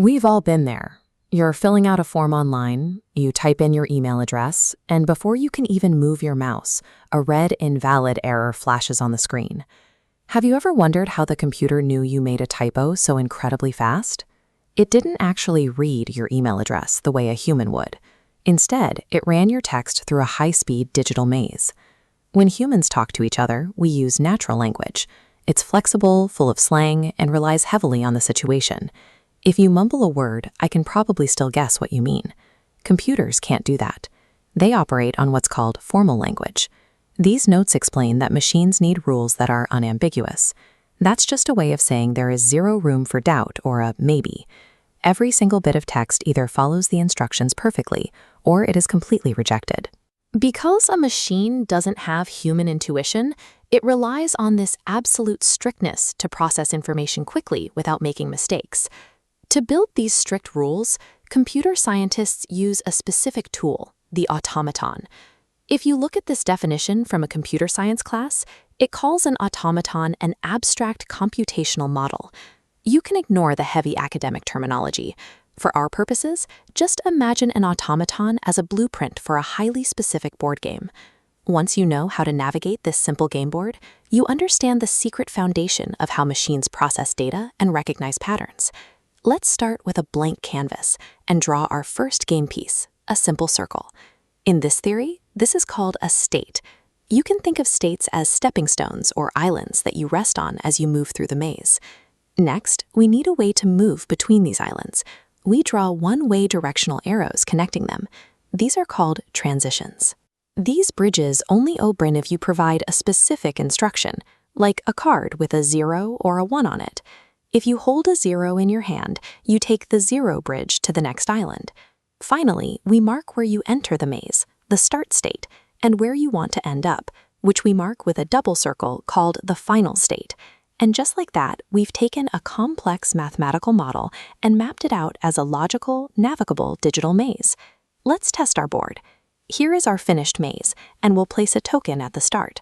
We've all been there. You're filling out a form online, you type in your email address, and before you can even move your mouse, a red invalid error flashes on the screen. Have you ever wondered how the computer knew you made a typo so incredibly fast? It didn't actually read your email address the way a human would. Instead, it ran your text through a high-speed digital maze. When humans talk to each other, we use natural language. It's flexible, full of slang, and relies heavily on the situation. If you mumble a word, I can probably still guess what you mean. Computers can't do that. They operate on what's called formal language. These notes explain that machines need rules that are unambiguous. That's just a way of saying there is zero room for doubt or a maybe. Every single bit of text either follows the instructions perfectly, or it is completely rejected. Because a machine doesn't have human intuition, it relies on this absolute strictness to process information quickly without making mistakes. To build these strict rules, computer scientists use a specific tool, the automaton. If you look at this definition from a computer science class, it calls an automaton an abstract computational model. You can ignore the heavy academic terminology. For our purposes, just imagine an automaton as a blueprint for a highly specific board game. Once you know how to navigate this simple game board, you understand the secret foundation of how machines process data and recognize patterns. Let's start with a blank canvas and draw our first game piece, a simple circle. In this theory, this is called a state. You can think of states as stepping stones or islands that you rest on as you move through the maze. Next, we need a way to move between these islands. We draw one-way directional arrows connecting them. These are called transitions. These bridges only open if you provide a specific instruction, like a card with a 0 or a 1 on it. If you hold a 0 in your hand, you take the 0 bridge to the next island. Finally, we mark where you enter the maze, the start state, and where you want to end up, which we mark with a double circle called the final state. And just like that, we've taken a complex mathematical model and mapped it out as a logical, navigable digital maze. Let's test our board. Here is our finished maze, and we'll place a token at the start.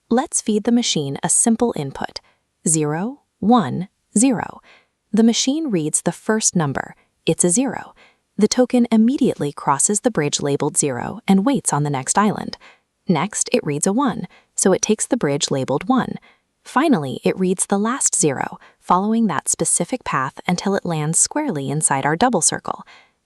Let's feed the machine a simple input, 0, 1, 0. The machine reads the first number. It's a 0. The token immediately crosses the bridge labeled 0 and waits on the next island. Next, it reads a 1, so it takes the bridge labeled 1. Finally, it reads the last 0, following that specific path until it lands squarely inside our double circle.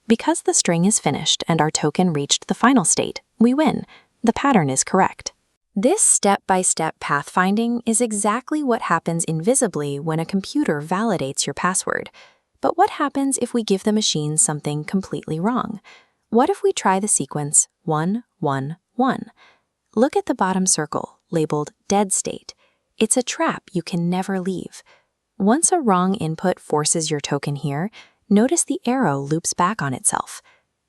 Because the string is finished and our token reached the final state, we win. The pattern is correct. This step-by-step pathfinding is exactly what happens invisibly when a computer validates your password. But what happens if we give the machine something completely wrong? What if we try the sequence 1, 1, 1? Look at the bottom circle, labeled dead state. It's a trap you can never leave. Once a wrong input forces your token here, notice the arrow loops back on itself.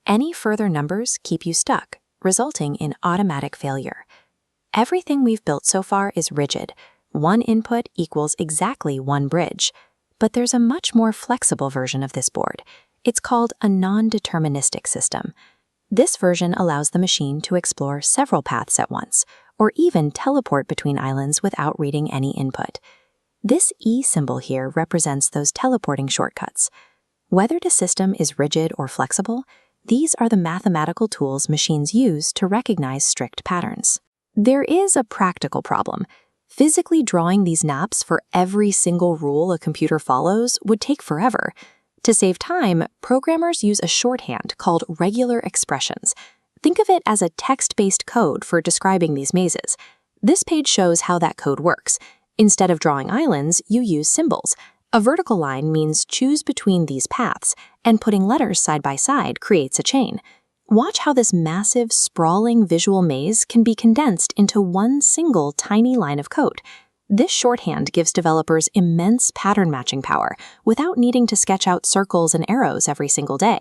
Any further numbers keep you stuck, resulting in automatic failure. Everything we've built so far is rigid. One input equals exactly one bridge. But there's a much more flexible version of this board. It's called a non-deterministic system. This version allows the machine to explore several paths at once, or even teleport between islands without reading any input. This E symbol here represents those teleporting shortcuts. Whether the system is rigid or flexible, these are the mathematical tools machines use to recognize strict patterns. There is a practical problem. Physically drawing these maps for every single rule a computer follows would take forever. To save time, programmers use a shorthand called regular expressions. Think of it as a text-based code for describing these mazes. This page shows how that code works. Instead of drawing islands, you use symbols. A vertical line means choose between these paths, and putting letters side by side creates a chain. Watch how this massive, sprawling visual maze can be condensed into one single tiny line of code. This shorthand gives developers immense pattern matching power without needing to sketch out circles and arrows every single day.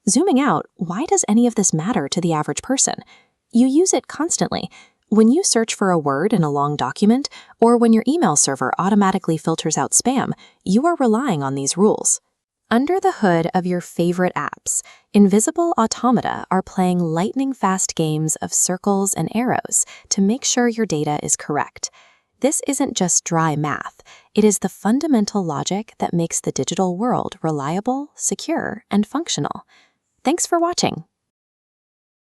Zooming out, why does any of this matter to the average person? You use it constantly. When you search for a word in a long document, or when your email server automatically filters out spam, you are relying on these rules. Under the hood of your favorite apps, invisible automata are playing lightning-fast games of circles and arrows to make sure your data is correct. this isn't just dry math. It is the fundamental logic that makes the digital world reliable, secure, and functional. Thanks for watching.